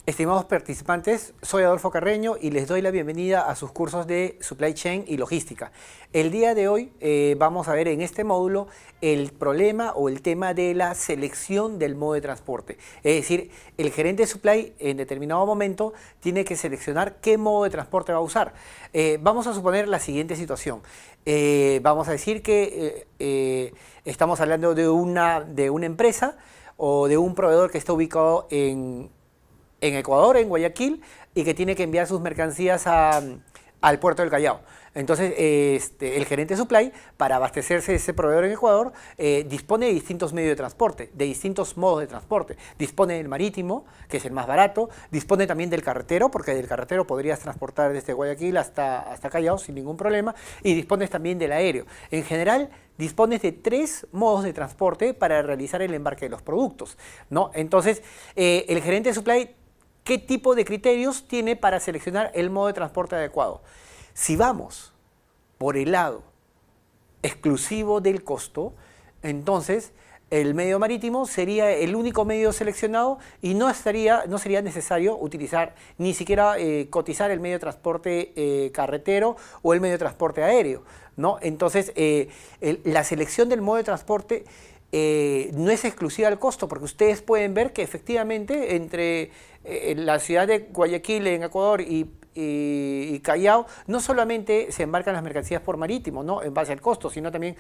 Estimados participantes, soy Adolfo Carreño y les doy la bienvenida a sus cursos de Supply Chain y Logística. El día de hoy vamos a ver en este módulo el problema o el tema de la selección del modo de transporte. Es decir, el gerente de Supply en determinado momento tiene que seleccionar qué modo de transporte va a usar. Vamos a suponer la siguiente situación. Vamos a decir que estamos hablando de una empresa o de un proveedor que está ubicado en Ecuador, en Guayaquil, y que tiene que enviar sus mercancías al puerto del Callao. Entonces, el gerente de Supply, para abastecerse de ese proveedor en Ecuador, dispone de distintos medios de transporte, de distintos modos de transporte. Dispone del marítimo, que es el más barato, dispone también del carretero, porque del carretero podrías transportar desde Guayaquil hasta Callao sin ningún problema, y dispones también del aéreo. En general, dispones de 3 modos de transporte para realizar el embarque de los productos, ¿no? Entonces, el gerente de Supply, ¿qué tipo de criterios tiene para seleccionar el modo de transporte adecuado? Si vamos por el lado exclusivo del costo, entonces el medio marítimo sería el único medio seleccionado y no sería necesario utilizar ni siquiera cotizar el medio de transporte carretero o el medio de transporte aéreo, ¿no? Entonces, la selección del modo de transporte no es exclusiva al costo, porque ustedes pueden ver que efectivamente entre la ciudad de Guayaquil en Ecuador y Callao no solamente se embarcan las mercancías por marítimo, ¿no?, en base al costo, sino también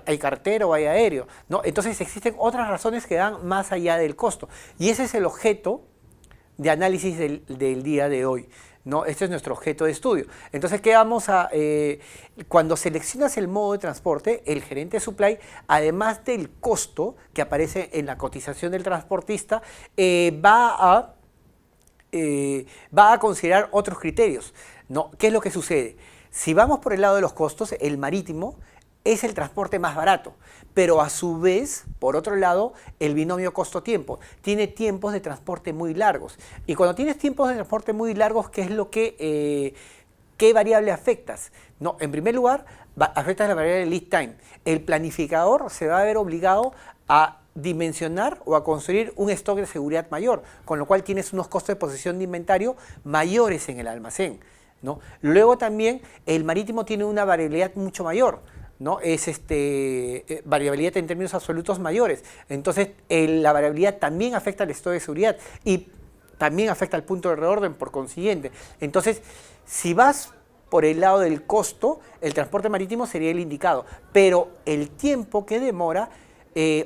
hay carretero o hay aéreo, ¿no? Entonces existen otras razones que van más allá del costo, y ese es el objeto de análisis del día de hoy, ¿no? Este es nuestro objeto de estudio. Entonces, ¿qué vamos a...? Cuando seleccionas el modo de transporte, el gerente de Supply, además del costo que aparece en la cotización del transportista, va a considerar otros criterios, ¿no? ¿Qué es lo que sucede? Si vamos por el lado de los costos, el marítimo es el transporte más barato, pero a su vez, por otro lado, el binomio costo-tiempo tiene tiempos de transporte muy largos. Y cuando tienes tiempos de transporte muy largos, ¿qué es lo que, qué variable afectas? No, en primer lugar, afectas la variable de lead time. El planificador se va a ver obligado a dimensionar o a construir un stock de seguridad mayor, con lo cual tienes unos costos de posesión de inventario mayores en el almacén, ¿no? Luego también el marítimo tiene una variabilidad mucho mayor, ¿no? Es variabilidad en términos absolutos mayores. Entonces, la variabilidad también afecta al stock de seguridad y también afecta al punto de reorden por consiguiente. Entonces, si vas por el lado del costo, el transporte marítimo sería el indicado, pero el tiempo que demora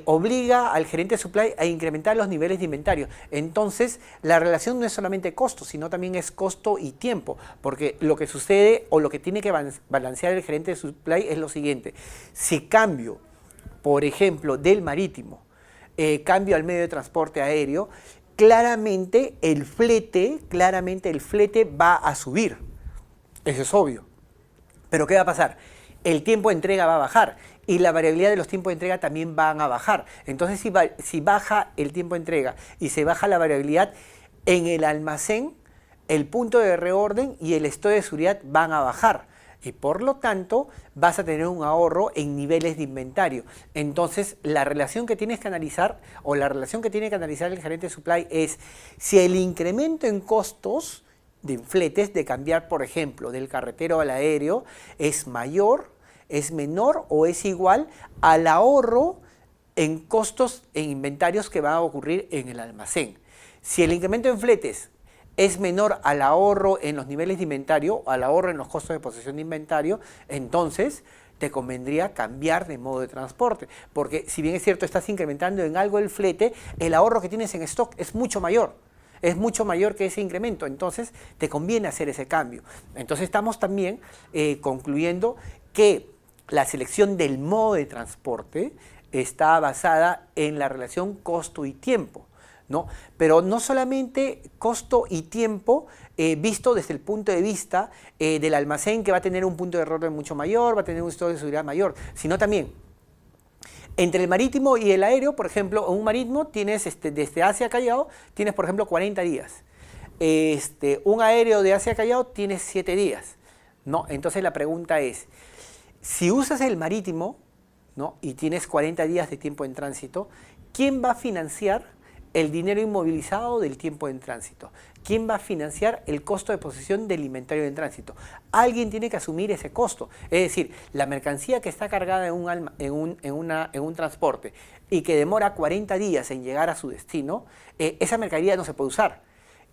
obliga al gerente de Supply a incrementar los niveles de inventario. Entonces, la relación no es solamente costo, sino también es costo y tiempo, porque lo que sucede o lo que tiene que balancear el gerente de Supply es lo siguiente: si cambio, por ejemplo, del marítimo, cambio al medio de transporte aéreo, claramente el flete va a subir. Eso es obvio. Pero ¿qué va a pasar? El tiempo de entrega va a bajar y la variabilidad de los tiempos de entrega también van a bajar. Entonces, si baja el tiempo de entrega y se baja la variabilidad en el almacén, el punto de reorden y el stock de seguridad van a bajar. Y por lo tanto, vas a tener un ahorro en niveles de inventario. Entonces, la relación que tienes que analizar, o la relación que tiene que analizar el gerente de Supply es si el incremento en costos de fletes, de cambiar, por ejemplo, del carretero al aéreo, es mayor, es menor o es igual al ahorro en costos en inventarios que va a ocurrir en el almacén. Si el incremento en fletes es menor al ahorro en los niveles de inventario, al ahorro en los costos de posesión de inventario, entonces te convendría cambiar de modo de transporte, porque si bien es cierto estás incrementando en algo el flete, el ahorro que tienes en stock es mucho mayor. Es mucho mayor que ese incremento, entonces te conviene hacer ese cambio. Entonces estamos también concluyendo que la selección del modo de transporte está basada en la relación costo y tiempo, ¿no? Pero no solamente costo y tiempo visto desde el punto de vista del almacén, que va a tener un punto de error mucho mayor, va a tener un stock de seguridad mayor, sino también entre el marítimo y el aéreo. Por ejemplo, en un marítimo tienes desde Asia a Callao, tienes por ejemplo 40 días. Un aéreo de Asia a Callao tienes 7 días, ¿no? Entonces la pregunta es, si usas el marítimo, ¿no?, y tienes 40 días de tiempo en tránsito, ¿quién va a financiar el dinero inmovilizado del tiempo en tránsito. ¿Quién va a financiar el costo de posesión del inventario en tránsito? Alguien tiene que asumir ese costo. Es decir, la mercancía que está cargada en un transporte y que demora 40 días en llegar a su destino, esa mercadería no se puede usar.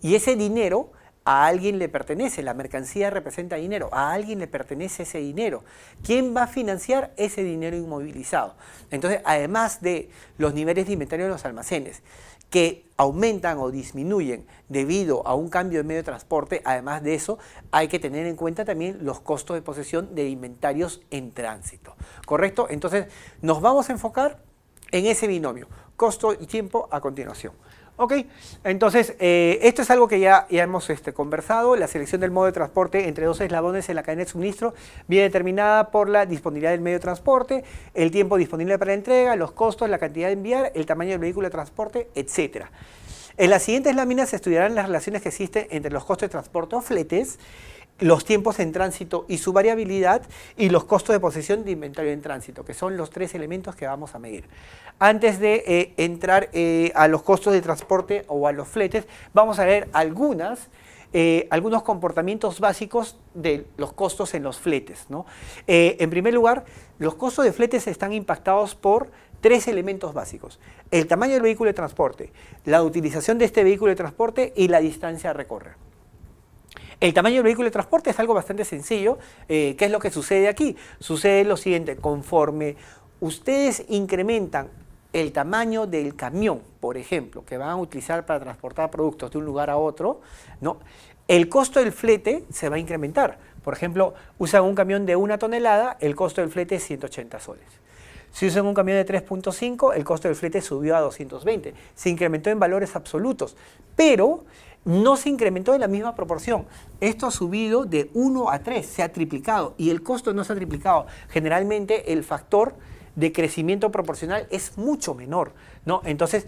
Y ese dinero a alguien le pertenece, la mercancía representa dinero, a alguien le pertenece ese dinero. ¿Quién va a financiar ese dinero inmovilizado? Entonces, además de los niveles de inventario de los almacenes, que aumentan o disminuyen debido a un cambio de medio de transporte, además de eso, hay que tener en cuenta también los costos de posesión de inventarios en tránsito. ¿Correcto? Entonces, nos vamos a enfocar en ese binomio, costo y tiempo, a continuación. Ok, entonces esto es algo que ya hemos conversado. La selección del modo de transporte entre dos eslabones en la cadena de suministro viene determinada por la disponibilidad del medio de transporte, el tiempo disponible para la entrega, los costos, la cantidad de enviar, el tamaño del vehículo de transporte, etc. En las siguientes láminas se estudiarán las relaciones que existen entre los costos de transporte o fletes, los tiempos en tránsito y su variabilidad, y los costos de posesión de inventario en tránsito, que son los tres elementos que vamos a medir. Antes de entrar a los costos de transporte o a los fletes, vamos a ver algunos comportamientos básicos de los costos en los fletes, ¿no? En primer lugar, los costos de fletes están impactados por tres elementos básicos: el tamaño del vehículo de transporte, la utilización de este vehículo de transporte y la distancia a recorrer. El tamaño del vehículo de transporte es algo bastante sencillo. ¿Qué es lo que sucede aquí? Sucede lo siguiente: conforme ustedes incrementan el tamaño del camión, por ejemplo, que van a utilizar para transportar productos de un lugar a otro, ¿no?, el costo del flete se va a incrementar. Por ejemplo, usan un camión de 1 tonelada, el costo del flete es 180 soles. Si usan un camión de 3.5, el costo del flete subió a 220. Se incrementó en valores absolutos, pero no se incrementó en la misma proporción. Esto ha subido de 1 a 3, se ha triplicado, y el costo no se ha triplicado. Generalmente el factor de crecimiento proporcional es mucho menor, ¿no? Entonces,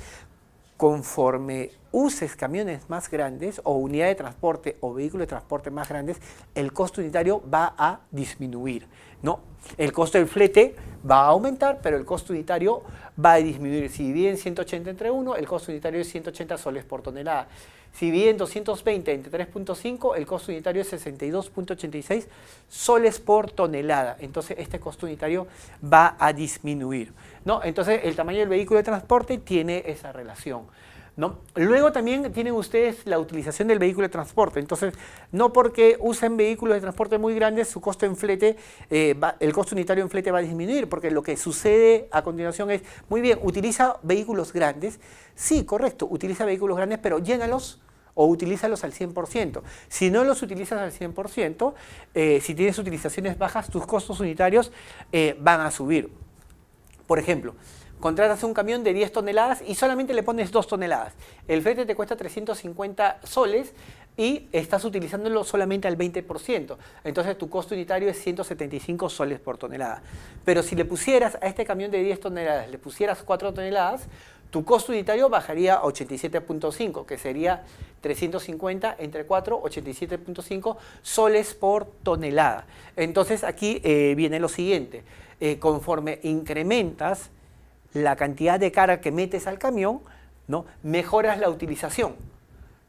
conforme uses camiones más grandes o unidad de transporte o vehículos de transporte más grandes, el costo unitario va a disminuir, ¿no? El costo del flete va a aumentar, pero el costo unitario va a disminuir. Si dividen 180 entre 1, el costo unitario es 180 soles por tonelada. Si dividen 220 entre 3.5, el costo unitario es 62.86 soles por tonelada. Entonces, este costo unitario va a disminuir, ¿no? Entonces, el tamaño del vehículo de transporte tiene esa relación, ¿no? Luego también tienen ustedes la utilización del vehículo de transporte. Entonces, no porque usen vehículos de transporte muy grandes, su costo en flete, el costo unitario en flete va a disminuir, porque lo que sucede a continuación es: muy bien, ¿utiliza vehículos grandes? Sí, correcto, utiliza vehículos grandes, pero llénalos o utilízalos al 100%. Si no los utilizas al 100%, si tienes utilizaciones bajas, tus costos unitarios van a subir. Por ejemplo, contratas un camión de 10 toneladas y solamente le pones 2 toneladas. El flete te cuesta 350 soles y estás utilizándolo solamente al 20%. Entonces tu costo unitario es 175 soles por tonelada. Pero si le pusieras a este camión de 10 toneladas, le pusieras 4 toneladas, tu costo unitario bajaría a 87.5, que sería 350 entre 4, 87.5 soles por tonelada. Entonces aquí viene lo siguiente: conforme incrementas la cantidad de carga que metes al camión, ¿no?, mejoras la utilización.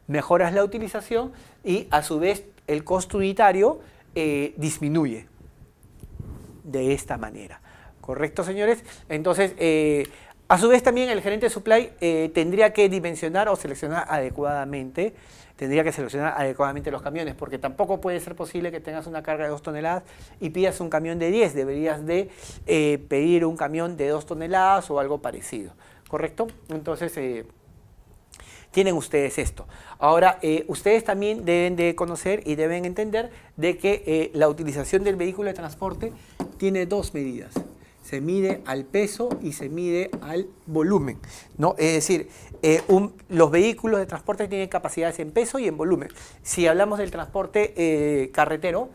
Mejoras la utilización y a su vez el costo unitario disminuye de esta manera. ¿Correcto, señores? Entonces, a su vez también el gerente de supply tendría que dimensionar o seleccionar adecuadamente. Tendría que seleccionar adecuadamente los camiones, porque tampoco puede ser posible que tengas una carga de 2 toneladas y pidas un camión de 10. Deberías de pedir un camión de 2 toneladas o algo parecido, ¿correcto? Entonces, tienen ustedes esto. Ahora, ustedes también deben de conocer y deben entender de que la utilización del vehículo de transporte tiene dos medidas. Se mide al peso y se mide al volumen, ¿no? Es decir, los vehículos de transporte tienen capacidades en peso y en volumen. Si hablamos del transporte carretero,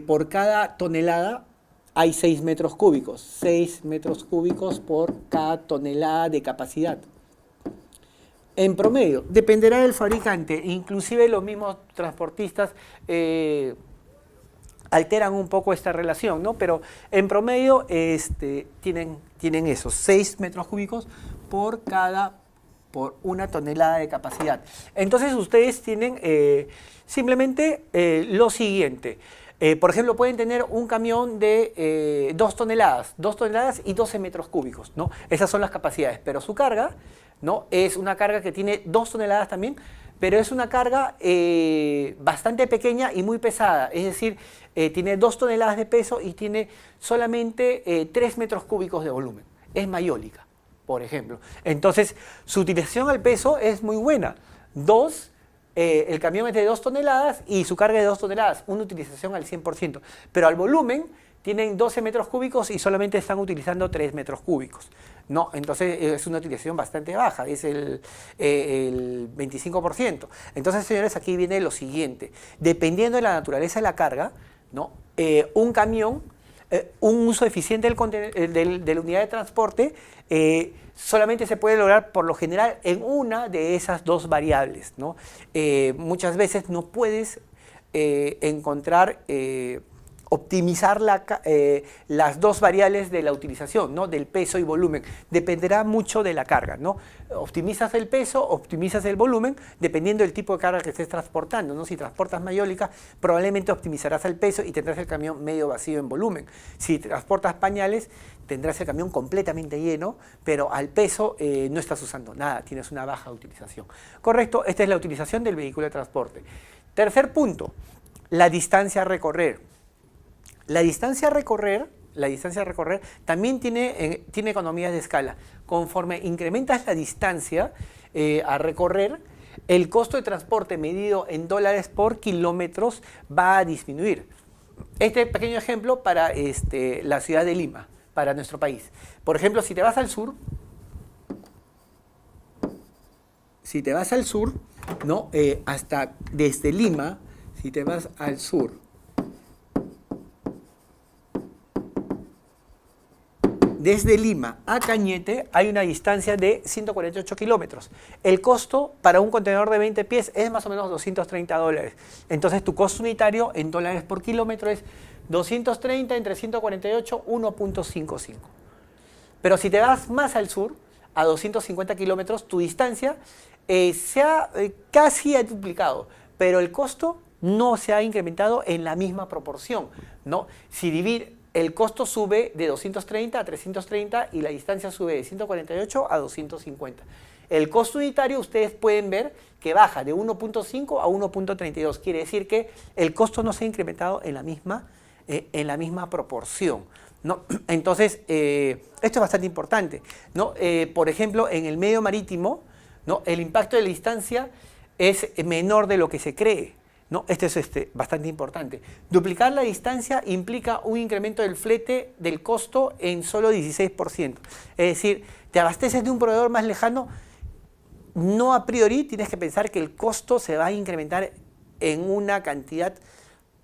por cada tonelada hay 6 metros cúbicos. 6 metros cúbicos por cada tonelada de capacidad. En promedio, dependerá del fabricante, inclusive los mismos transportistas alteran un poco esta relación, ¿no? Pero en promedio tienen esos 6 metros cúbicos por una tonelada de capacidad. Entonces ustedes tienen simplemente lo siguiente. Por ejemplo, pueden tener un camión de 2 toneladas y 12 metros cúbicos, ¿no? Esas son las capacidades, pero su carga, ¿no? Es una carga que tiene 2 toneladas también, pero es una carga bastante pequeña y muy pesada, es decir, tiene 2 toneladas de peso y tiene solamente 3 metros cúbicos de volumen. Es mayólica, por ejemplo. Entonces, su utilización al peso es muy buena. El camión es de 2 toneladas y su carga es de 2 toneladas, una utilización al 100%. Pero al volumen tienen 12 metros cúbicos y solamente están utilizando 3 metros cúbicos. No, entonces es una utilización bastante baja, es el 25%. Entonces, señores, aquí viene lo siguiente. Dependiendo de la naturaleza de la carga, ¿no? Un camión, un uso eficiente de la unidad de transporte solamente se puede lograr por lo general en una de esas 2 variables, ¿no? Muchas veces no puedes encontrar, optimizar las 2 variables de la utilización, ¿no? Del peso y volumen. Dependerá mucho de la carga, ¿no? Optimizas el peso, optimizas el volumen, dependiendo del tipo de carga que estés transportando, ¿no? Si transportas mayólica, probablemente optimizarás el peso y tendrás el camión medio vacío en volumen. Si transportas pañales, tendrás el camión completamente lleno, pero al peso no estás usando nada, tienes una baja utilización. Correcto, esta es la utilización del vehículo de transporte. Tercer punto, la distancia a recorrer. La distancia a recorrer también tiene economías de escala. Conforme incrementas la distancia a recorrer, el costo de transporte medido en dólares por kilómetros va a disminuir. Este pequeño ejemplo para la ciudad de Lima, para nuestro país. Por ejemplo, si te vas al sur, ¿no? Hasta desde Lima, si te vas al sur, desde Lima a Cañete hay una distancia de 148 kilómetros. El costo para un contenedor de 20 pies es más o menos $230. Entonces tu costo unitario en dólares por kilómetro es 230 entre 148, 1.55. Pero si te vas más al sur, a 250 kilómetros, tu distancia se ha casi duplicado, pero el costo no se ha incrementado en la misma proporción, ¿no? El costo sube de 230 a 330 y la distancia sube de 148 a 250. El costo unitario ustedes pueden ver que baja de 1.5 a 1.32. Quiere decir que el costo no se ha incrementado en la misma proporción, ¿no? Entonces, esto es bastante importante, ¿no? Por ejemplo, en el medio marítimo, ¿no? El impacto de la distancia es menor de lo que se cree, ¿no? Esto es bastante importante. Duplicar la distancia implica un incremento del flete del costo en solo 16%. Es decir, te abasteces de un proveedor más lejano, no a priori tienes que pensar que el costo se va a incrementar en una cantidad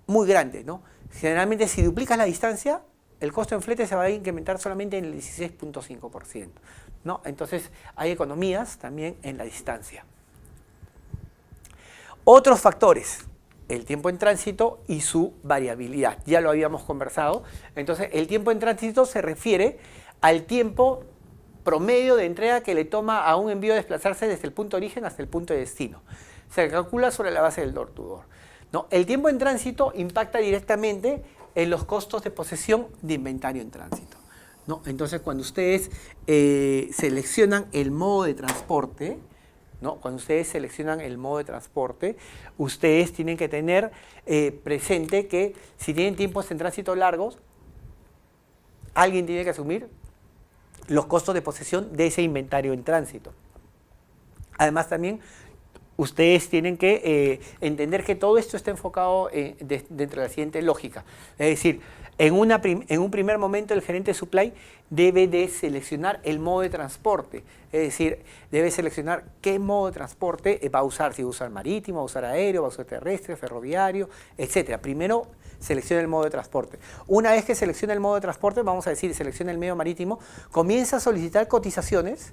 muy grande, ¿no? Generalmente, si duplicas la distancia, el costo en flete se va a incrementar solamente en el 16.5%, ¿no? Entonces, hay economías también en la distancia. Otros factores: el tiempo en tránsito y su variabilidad. Ya lo habíamos conversado. Entonces, el tiempo en tránsito se refiere al tiempo promedio de entrega que le toma a un envío desplazarse desde el punto de origen hasta el punto de destino. Se calcula sobre la base del door to door, ¿no? El tiempo en tránsito impacta directamente en los costos de posesión de inventario en tránsito, ¿no? Entonces, cuando ustedes seleccionan el modo de transporte, ¿no? Cuando ustedes seleccionan el modo de transporte, ustedes tienen que tener presente que si tienen tiempos en tránsito largos, alguien tiene que asumir los costos de posesión de ese inventario en tránsito. Además, también ustedes tienen que entender que todo esto está enfocado dentro de la siguiente lógica. Es decir, en un primer momento el gerente de supply debe de seleccionar el modo de transporte. Es decir, debe seleccionar qué modo de transporte va a usar, si va a usar marítimo, va a usar aéreo, va a usar terrestre, ferroviario, etc. Primero selecciona el modo de transporte. Una vez que selecciona el modo de transporte, vamos a decir, selecciona el medio marítimo, comienza a solicitar cotizaciones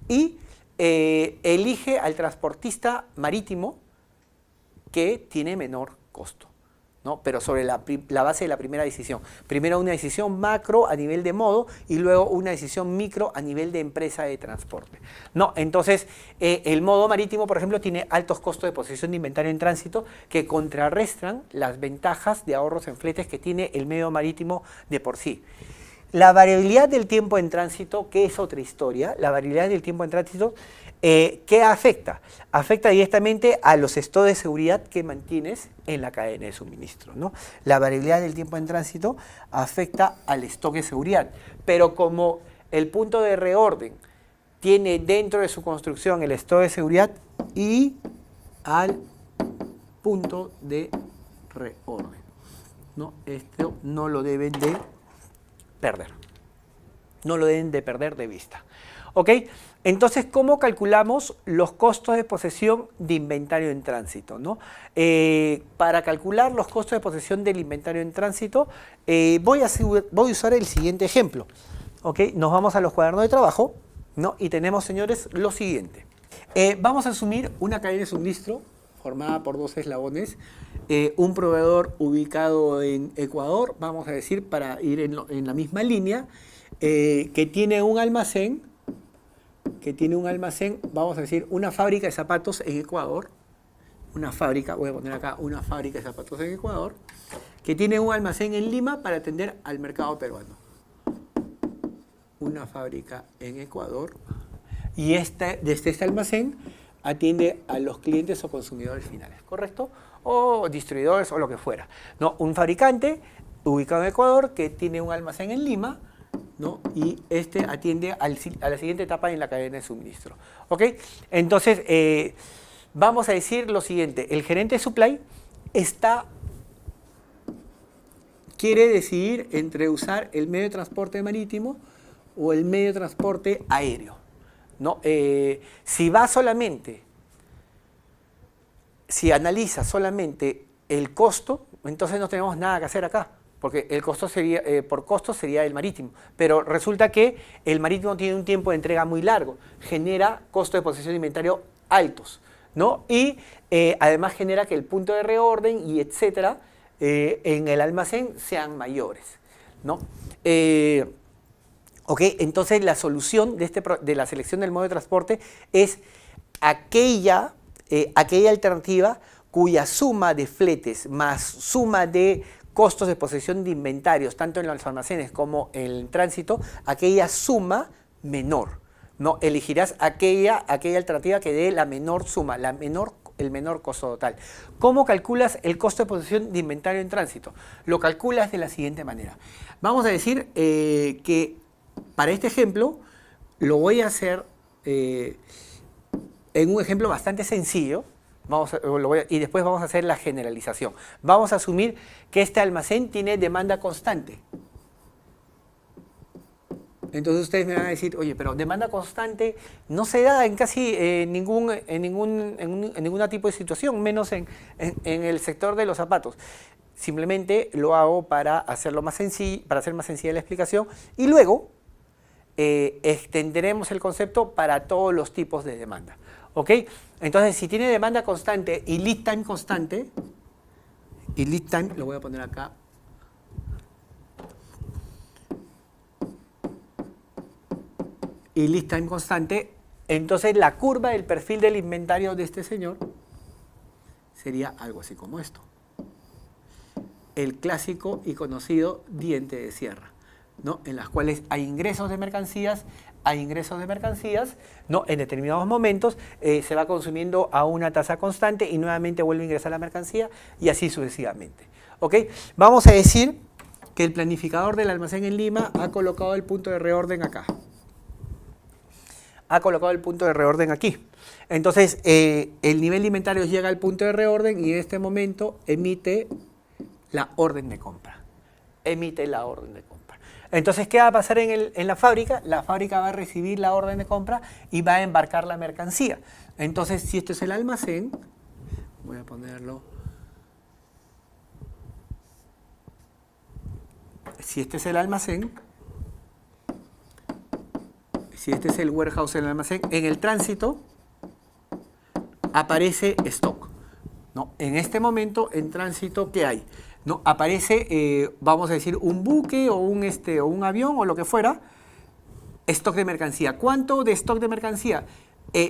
y elige al transportista marítimo que tiene menor costo, ¿no? Pero sobre la base de la primera decisión. Primero una decisión macro a nivel de modo y luego una decisión micro a nivel de empresa de transporte, ¿no? Entonces, el modo marítimo, por ejemplo, tiene altos costos de posesión de inventario en tránsito que contrarrestan las ventajas de ahorros en fletes que tiene el medio marítimo de por sí. La variabilidad del tiempo en tránsito, que es otra historia, la variabilidad del tiempo en tránsito, ¿qué afecta? Afecta directamente a los stocks de seguridad que mantienes en la cadena de suministro, ¿no? La variabilidad del tiempo en tránsito afecta al stock de seguridad, pero como el punto de reorden tiene dentro de su construcción el stock de seguridad y al punto de reorden, ¿no? Esto no lo deben de perder, no lo deben de perder de vista. ¿Ok? Entonces, ¿cómo calculamos los costos de posesión de inventario en tránsito, ¿no? Para calcular los costos de posesión del inventario en tránsito, voy a usar el siguiente ejemplo. ¿Ok? Nos vamos a los cuadernos de trabajo, ¿no? Y tenemos, señores, lo siguiente. Vamos a asumir una cadena de suministro formada por dos eslabones, un proveedor ubicado en Ecuador, vamos a decir, para ir en la misma línea, que tiene un almacén, vamos a decir, una fábrica de zapatos en Ecuador, una fábrica, voy a poner acá una fábrica de zapatos en Ecuador, que tiene un almacén en Lima para atender al mercado peruano. Una fábrica en Ecuador, y desde este almacén atiende a los clientes o consumidores finales, ¿correcto? O distribuidores o lo que fuera, ¿no? Un fabricante ubicado en Ecuador que tiene un almacén en Lima, ¿no? Y este atiende a la siguiente etapa en la cadena de suministro. ¿Ok? Entonces, vamos a decir lo siguiente. El gerente de supply quiere decidir entre usar el medio de transporte marítimo o el medio de transporte aéreo, ¿no? Si analiza solamente el costo, entonces no tenemos nada que hacer acá, porque el costo sería, por costo sería el marítimo. Pero resulta que el marítimo tiene un tiempo de entrega muy largo, genera costos de posesión de inventario altos, ¿no? Y además genera que el punto de reorden y etcétera en el almacén sean mayores, ¿no? Ok, entonces la solución de la selección del modo de transporte es aquella alternativa cuya suma de fletes más suma de costos de posesión de inventarios, tanto en los almacenes como en el tránsito, aquella suma menor, ¿no? Elegirás aquella alternativa que dé la menor suma, el menor costo total. ¿Cómo calculas el costo de posesión de inventario en tránsito? Lo calculas de la siguiente manera. Vamos a decir que para este ejemplo lo voy a hacer en un ejemplo bastante sencillo. Y después vamos a hacer la generalización. Vamos a asumir que este almacén tiene demanda constante. Entonces ustedes me van a decir, oye, pero demanda constante no se da en casi ningún tipo de situación, menos en el sector de los zapatos. Simplemente lo hago para hacerlo más sencillo, para hacer más sencilla la explicación, y luego extenderemos el concepto para todos los tipos de demanda. ¿Ok? Entonces, si tiene demanda constante y lead time constante, y lead time, lo voy a poner acá, y lead time constante, entonces la curva del perfil del inventario de este señor sería algo así como esto. El clásico y conocido diente de sierra, ¿no? En las cuales hay ingresos de mercancías, ¿no? En determinados momentos se va consumiendo a una tasa constante y nuevamente vuelve a ingresar la mercancía y así sucesivamente. ¿Ok? Vamos a decir que el planificador del almacén en Lima ha colocado el punto de reorden acá. Ha colocado el punto de reorden aquí. Entonces, el nivel de inventarios llega al punto de reorden y en este momento emite la orden de compra. Entonces, ¿qué va a pasar en la fábrica? La fábrica va a recibir la orden de compra y va a embarcar la mercancía. Entonces, si este es el almacén, voy a ponerlo. Si este es el almacén, si este es el warehouse del almacén, en el tránsito aparece stock, ¿no? En este momento, en tránsito, ¿qué hay? ¿no? Aparece, vamos a decir, un buque o un avión o lo que fuera, stock de mercancía. ¿Cuánto de stock de mercancía?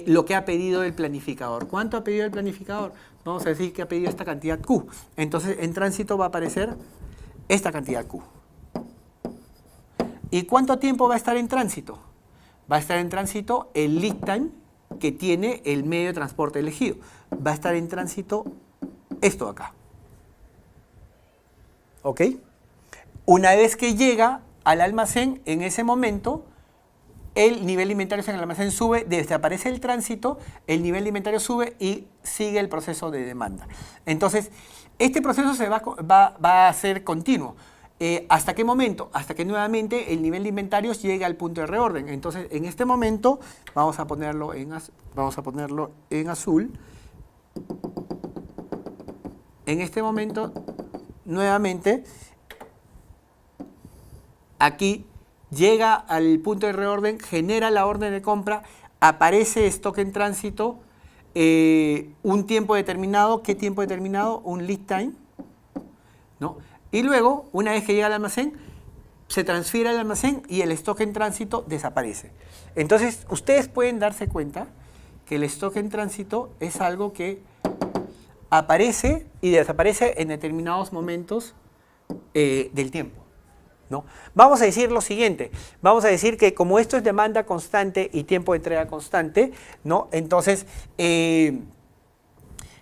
Lo que ha pedido el planificador. ¿Cuánto ha pedido el planificador? Vamos a decir que ha pedido esta cantidad Q. Entonces, en tránsito va a aparecer esta cantidad Q. ¿Y cuánto tiempo va a estar en tránsito? Va a estar en tránsito el lead time que tiene el medio de transporte elegido. Va a estar en tránsito esto de acá. ¿Ok? Una vez que llega al almacén, en ese momento, el nivel de inventarios en el almacén sube, desaparece el tránsito, el nivel de inventario sube y sigue el proceso de demanda. Entonces, este proceso va a ser continuo. ¿Hasta qué momento? Hasta que nuevamente el nivel de inventarios llegue al punto de reorden. Entonces, en este momento, vamos a ponerlo en azul. En este momento, nuevamente, aquí llega al punto de reorden, genera la orden de compra, aparece stock en tránsito, un tiempo determinado. ¿Qué tiempo determinado? Un lead time, ¿no? Y luego, una vez que llega al almacén, se transfiere al almacén y el stock en tránsito desaparece. Entonces, ustedes pueden darse cuenta que el stock en tránsito es algo que aparece y desaparece en determinados momentos del tiempo, ¿no? Vamos a decir lo siguiente, vamos a decir que como esto es demanda constante y tiempo de entrega constante, ¿no? Entonces,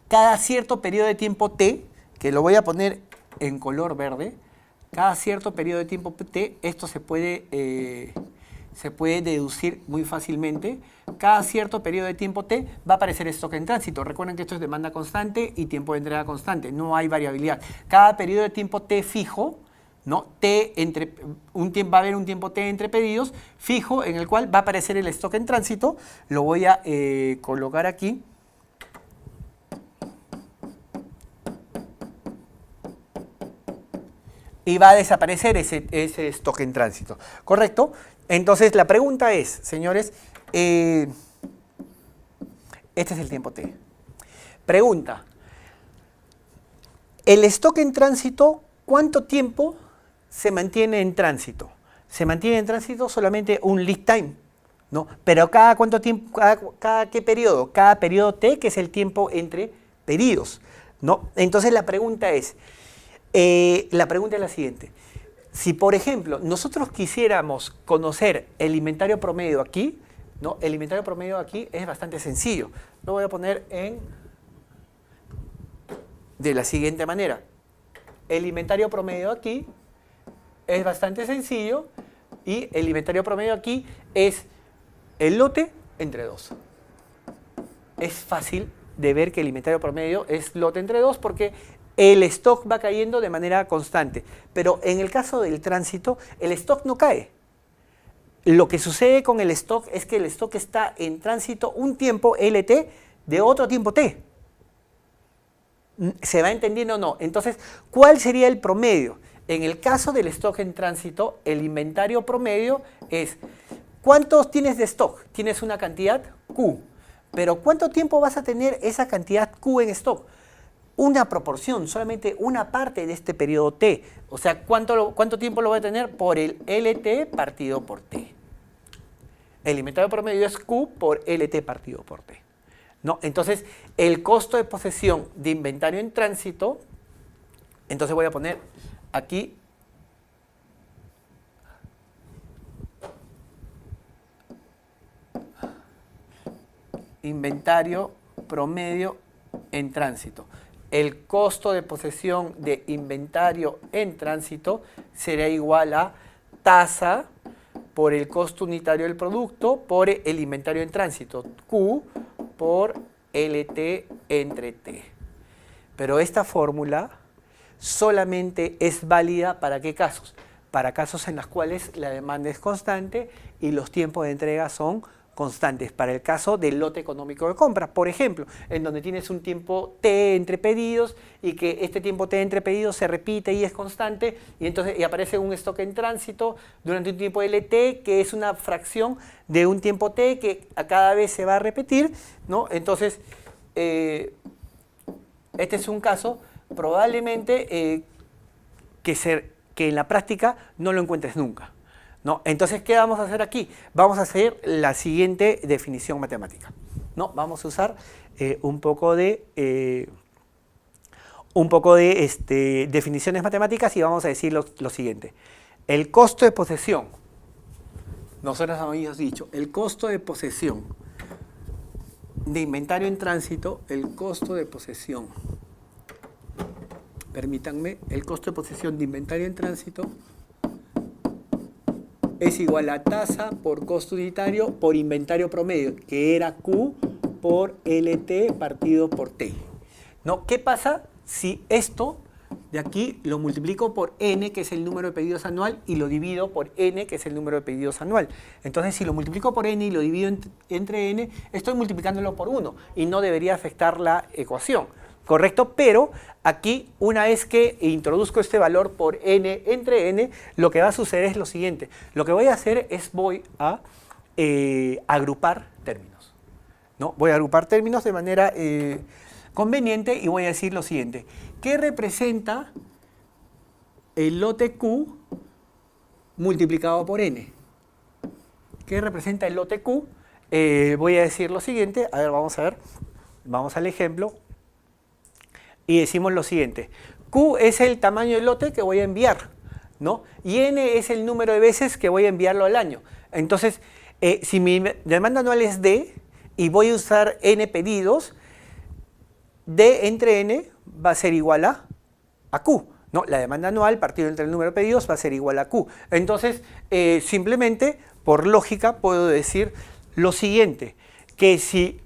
cada cierto periodo de tiempo T, que lo voy a poner en color verde, cada cierto periodo de tiempo T, esto se puede deducir muy fácilmente. Cada cierto periodo de tiempo T va a aparecer stock en tránsito. Recuerden que esto es demanda constante y tiempo de entrega constante, no hay variabilidad. Cada periodo de tiempo T fijo, ¿no? Va a haber un tiempo T entre pedidos fijo en el cual va a aparecer el stock en tránsito. Lo voy a colocar aquí. Y va a desaparecer ese stock en tránsito, ¿correcto? Entonces la pregunta es, señores, este es el tiempo T. Pregunta, ¿el stock en tránsito cuánto tiempo se mantiene en tránsito? Se mantiene en tránsito solamente un lead time, ¿no? Pero ¿cada cuánto tiempo, cada qué periodo? Cada periodo T, que es el tiempo entre pedidos, ¿no? Entonces la pregunta es la siguiente. Si, por ejemplo, nosotros quisiéramos conocer el inventario promedio aquí, ¿no? El inventario promedio aquí es bastante sencillo. Lo voy a poner de la siguiente manera. El inventario promedio aquí es bastante sencillo y el inventario promedio aquí es el lote entre 2. Es fácil de ver que el inventario promedio es lote entre 2 porque el stock va cayendo de manera constante, pero en el caso del tránsito, el stock no cae. Lo que sucede con el stock es que el stock está en tránsito un tiempo LT de otro tiempo T. ¿Se va entendiendo o no? Entonces, ¿cuál sería el promedio? En el caso del stock en tránsito, el inventario promedio es ¿cuántos tienes de stock? Tienes una cantidad Q, pero ¿cuánto tiempo vas a tener esa cantidad Q en stock? Una proporción, solamente una parte de este periodo T. O sea, ¿cuánto tiempo lo voy a tener? Por el LT partido por T. El inventario promedio es Q por LT partido por T, ¿no? Entonces, el costo de posesión de inventario en tránsito, entonces voy a poner aquí inventario promedio en tránsito. El costo de posesión de inventario en tránsito será igual a tasa por el costo unitario del producto por el inventario en tránsito, Q por LT entre T. Pero esta fórmula solamente es válida ¿para qué casos? Para casos en los cuales la demanda es constante y los tiempos de entrega son constantes. Para el caso del lote económico de compra, por ejemplo, en donde tienes un tiempo T entre pedidos y que este tiempo T entre pedidos se repite y es constante y entonces aparece un stock en tránsito durante un tiempo LT que es una fracción de un tiempo T que a cada vez se va a repetir, ¿no? Entonces, este es un caso probablemente que en la práctica no lo encuentres nunca, ¿no? Entonces, ¿qué vamos a hacer aquí? Vamos a hacer la siguiente definición matemática, ¿no? Vamos a usar un poco de definiciones matemáticas y vamos a decir lo siguiente. El costo de posesión, nosotros habíamos dicho, el costo de posesión de inventario en tránsito, el costo de posesión, permítanme, el costo de posesión de inventario en tránsito es igual a tasa por costo unitario por inventario promedio, que era Q por LT partido por T, ¿no? ¿Qué pasa si esto de aquí lo multiplico por N, que es el número de pedidos anual, y lo divido por N, que es el número de pedidos anual? Entonces, si lo multiplico por N y lo divido entre N, estoy multiplicándolo por 1 y no debería afectar la ecuación, ¿correcto? Pero aquí, una vez que introduzco este valor por N entre N, lo que va a suceder es lo siguiente. Lo que voy a hacer es voy a agrupar términos, ¿no? Voy a agrupar términos de manera conveniente y voy a decir lo siguiente. ¿Qué representa el lote Q multiplicado por N? ¿Qué representa el lote Q? Voy a decir lo siguiente. A ver, vamos a ver. Vamos al ejemplo. Y decimos lo siguiente. Q es el tamaño del lote que voy a enviar, ¿no? Y N es el número de veces que voy a enviarlo al año. Entonces, si mi demanda anual es D y voy a usar N pedidos, D entre N va a ser igual a Q, ¿no? La demanda anual partido entre el número de pedidos va a ser igual a Q. Entonces, simplemente, por lógica, puedo decir lo siguiente, que si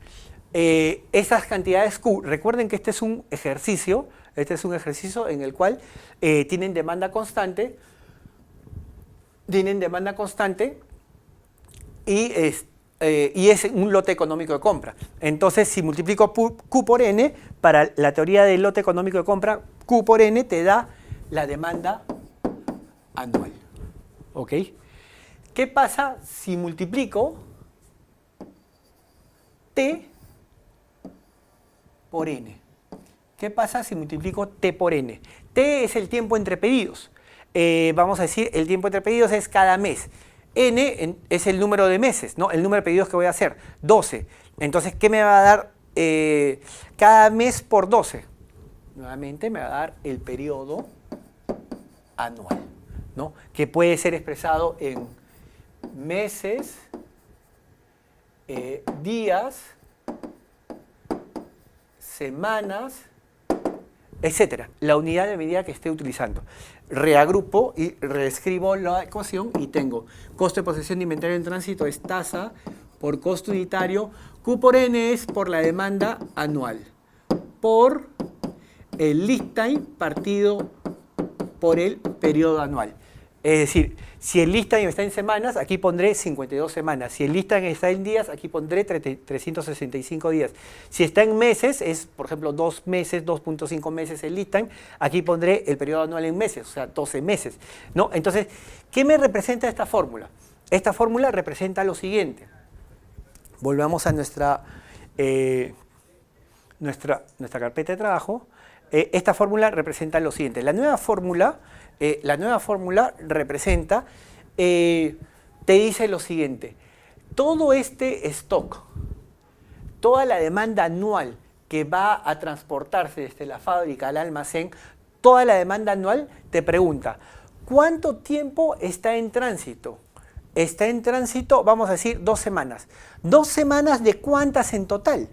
esas cantidades Q, recuerden que este es un ejercicio en el cual tienen demanda constante y es un lote económico de compra. Entonces, si multiplico Q por N, para la teoría del lote económico de compra, Q por N te da la demanda anual. ¿Ok? ¿Qué pasa si multiplico T por N? ¿Qué pasa si multiplico T por N? T es el tiempo entre pedidos. Vamos a decir, el tiempo entre pedidos es cada mes. N es el número de meses, ¿no? El número de pedidos que voy a hacer, 12. Entonces, ¿qué me va a dar cada mes por 12? Nuevamente me va a dar el periodo anual, ¿no? Que puede ser expresado en meses, días, semanas, etcétera, la unidad de medida que esté utilizando. Reagrupo y reescribo la ecuación y tengo costo de posesión de inventario en tránsito es tasa por costo unitario, Q por N es por la demanda anual, por el lead time partido por el periodo anual. Es decir, si el lead time está en semanas, aquí pondré 52 semanas. Si el lead time está en días, aquí pondré 365 días. Si está en meses, es por ejemplo 2 meses, 2.5 meses el lead time, aquí pondré el periodo anual en meses, o sea, 12 meses, ¿no? Entonces, ¿qué me representa esta fórmula? Esta fórmula representa lo siguiente. Volvamos a nuestra carpeta de trabajo. Esta fórmula representa lo siguiente. La nueva fórmula representa, te dice lo siguiente. Todo este stock, toda la demanda anual que va a transportarse desde la fábrica al almacén, toda la demanda anual te pregunta, ¿cuánto tiempo está en tránsito? Está en tránsito, vamos a decir, 2 semanas. ¿2 semanas de cuántas en total?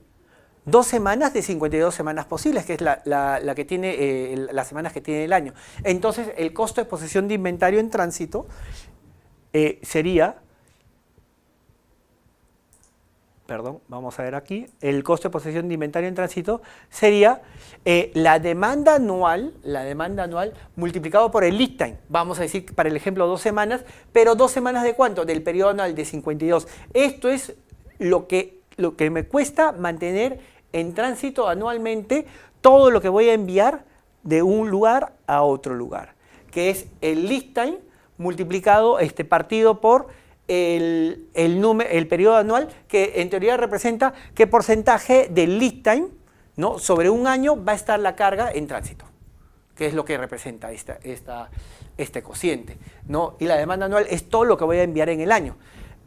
2 semanas de 52 semanas posibles, que es la que tiene, las semanas que tiene el año. Entonces, el costo de posesión de inventario en tránsito sería, perdón, vamos a ver aquí, el costo de posesión de inventario en tránsito sería la demanda anual multiplicado por el lead time. Vamos a decir, para el ejemplo, 2 semanas, pero 2 semanas ¿de cuánto? Del periodo anual de 52. Esto es lo que me cuesta mantener en tránsito anualmente todo lo que voy a enviar de un lugar a otro lugar, que es el lead time multiplicado, partido por el periodo anual, que en teoría representa qué porcentaje del lead time, ¿no?, sobre un año va a estar la carga en tránsito, que es lo que representa este cociente, ¿no? Y la demanda anual es todo lo que voy a enviar en el año.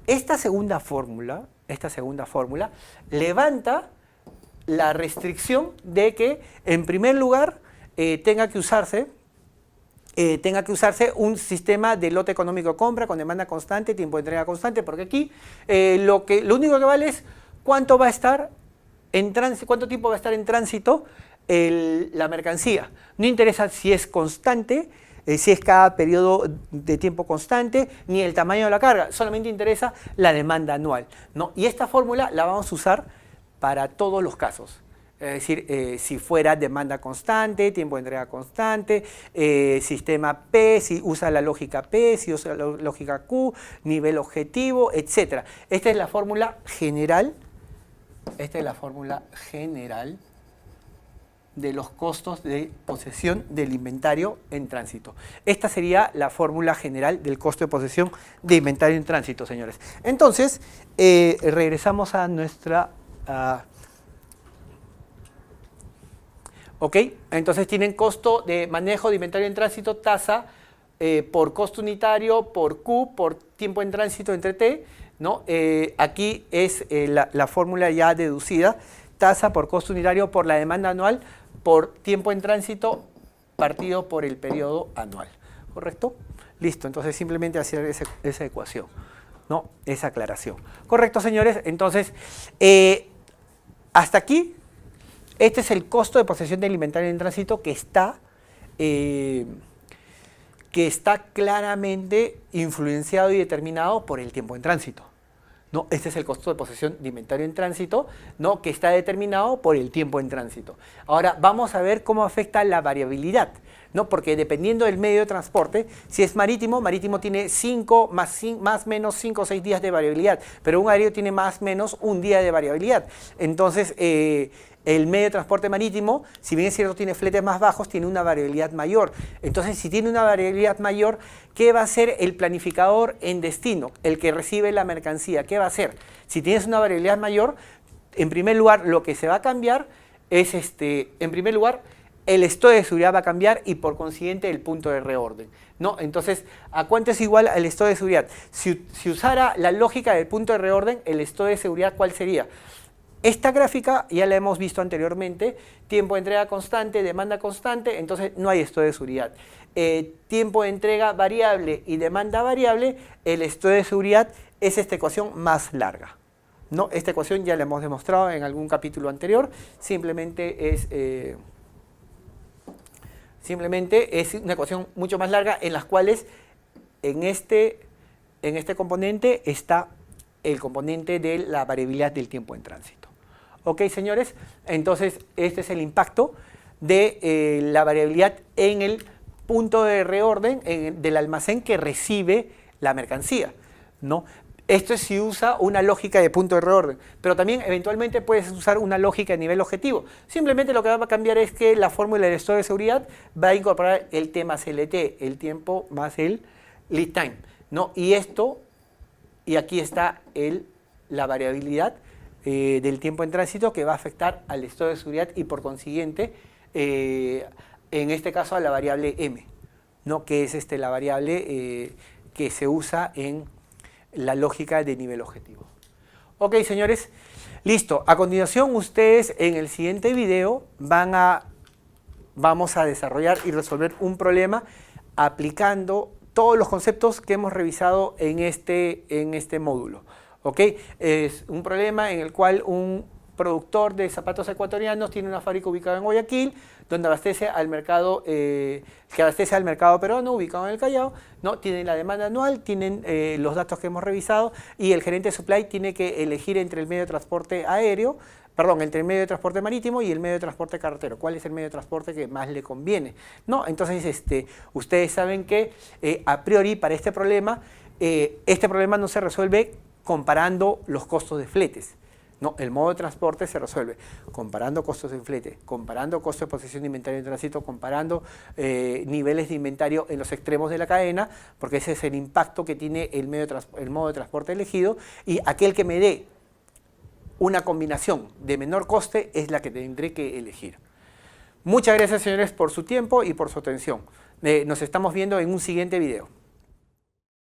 Esta segunda fórmula levanta la restricción de que, en primer lugar, tenga que usarse un sistema de lote económico de compra con demanda constante, tiempo de entrega constante, porque aquí lo único que vale es cuánto va a estar en tránsito, cuánto tiempo va a estar en tránsito la mercancía. No interesa si es constante, si es cada periodo de tiempo constante, ni el tamaño de la carga, solamente interesa la demanda anual, ¿no? Y esta fórmula la vamos a usar para todos los casos. Es decir, si fuera demanda constante, tiempo de entrega constante, sistema P, si usa la lógica P, si usa la lógica Q, nivel objetivo, etc. Esta es la fórmula general. Esta es la fórmula general de los costos de posesión del inventario en tránsito. Esta sería la fórmula general del costo de posesión de inventario en tránsito, señores. Entonces, regresamos a nuestra... ¿ok? Entonces tienen costo de manejo de inventario en tránsito, tasa por costo unitario, por Q, por tiempo en tránsito entre T, ¿no? Aquí es la fórmula ya deducida, tasa por costo unitario por la demanda anual, por tiempo en tránsito partido por el periodo anual, ¿correcto? Listo, entonces simplemente hacer esa ecuación, ¿no? Esa aclaración. ¿Correcto, señores? Entonces, hasta aquí, este es el costo de posesión del inventario en tránsito que está claramente influenciado y determinado por el tiempo en tránsito, ¿no? Este es el costo de posesión de inventario en tránsito, ¿no? Que está determinado por el tiempo en tránsito. Ahora vamos a ver cómo afecta la variabilidad, ¿no? Porque dependiendo del medio de transporte, si es marítimo tiene 5 más menos 5 o 6 días de variabilidad, pero un aéreo tiene más menos un día de variabilidad. Entonces, el medio de transporte marítimo, si bien es cierto tiene fletes más bajos, tiene una variabilidad mayor. Entonces, si tiene una variabilidad mayor, ¿qué va a hacer el planificador en destino? El que recibe la mercancía, ¿qué va a hacer? Si tienes una variabilidad mayor, en primer lugar, lo que se va a cambiar es, en primer lugar, el estoy de seguridad va a cambiar y por consiguiente el punto de reorden, ¿no? Entonces, ¿a cuánto es igual el estoy de seguridad? Si usara la lógica del punto de reorden, el estoy de seguridad, ¿cuál sería? Esta gráfica ya la hemos visto anteriormente, tiempo de entrega constante, demanda constante, entonces no hay estoy de seguridad. Tiempo de entrega variable y demanda variable, el estoy de seguridad es esta ecuación más larga, ¿no? Esta ecuación ya la hemos demostrado en algún capítulo anterior, simplemente es una ecuación mucho más larga en las cuales en este componente está el componente de la variabilidad del tiempo en tránsito. ¿Ok, señores? Entonces, este es el impacto de la variabilidad en el punto de reorden del almacén que recibe la mercancía, ¿no? Esto es si usa una lógica de punto de reorden, pero también eventualmente puedes usar una lógica de nivel objetivo. Simplemente lo que va a cambiar es que la fórmula del estado de seguridad va a incorporar el T más LT, el tiempo más el lead time, ¿no? Y aquí está la variabilidad del tiempo en tránsito que va a afectar al estado de seguridad y por consiguiente, en este caso a la variable M, ¿no? Que es la variable que se usa en la lógica de nivel objetivo. Ok, señores, listo. A continuación, ustedes en el siguiente video vamos a desarrollar y resolver un problema aplicando todos los conceptos que hemos revisado en este módulo. ¿Ok? Es un problema en el cual un productor de zapatos ecuatorianos tiene una fábrica ubicada en Guayaquil, donde abastece al mercado, peruano, ubicado en el Callao, ¿no? Tienen la demanda anual, tienen los datos que hemos revisado y el gerente de supply tiene que elegir entre el medio de transporte entre el medio de transporte marítimo y el medio de transporte carretero. ¿Cuál es el medio de transporte que más le conviene? ¿No? Entonces, ustedes saben que a priori para este problema no se resuelve comparando los costos de fletes. No, el modo de transporte se resuelve comparando costos de flete, comparando costos de posesión de inventario en tránsito, comparando niveles de inventario en los extremos de la cadena, porque ese es el impacto que tiene el modo de transporte elegido, y aquel que me dé una combinación de menor coste es la que tendré que elegir. Muchas gracias, señores, por su tiempo y por su atención. Nos estamos viendo en un siguiente video.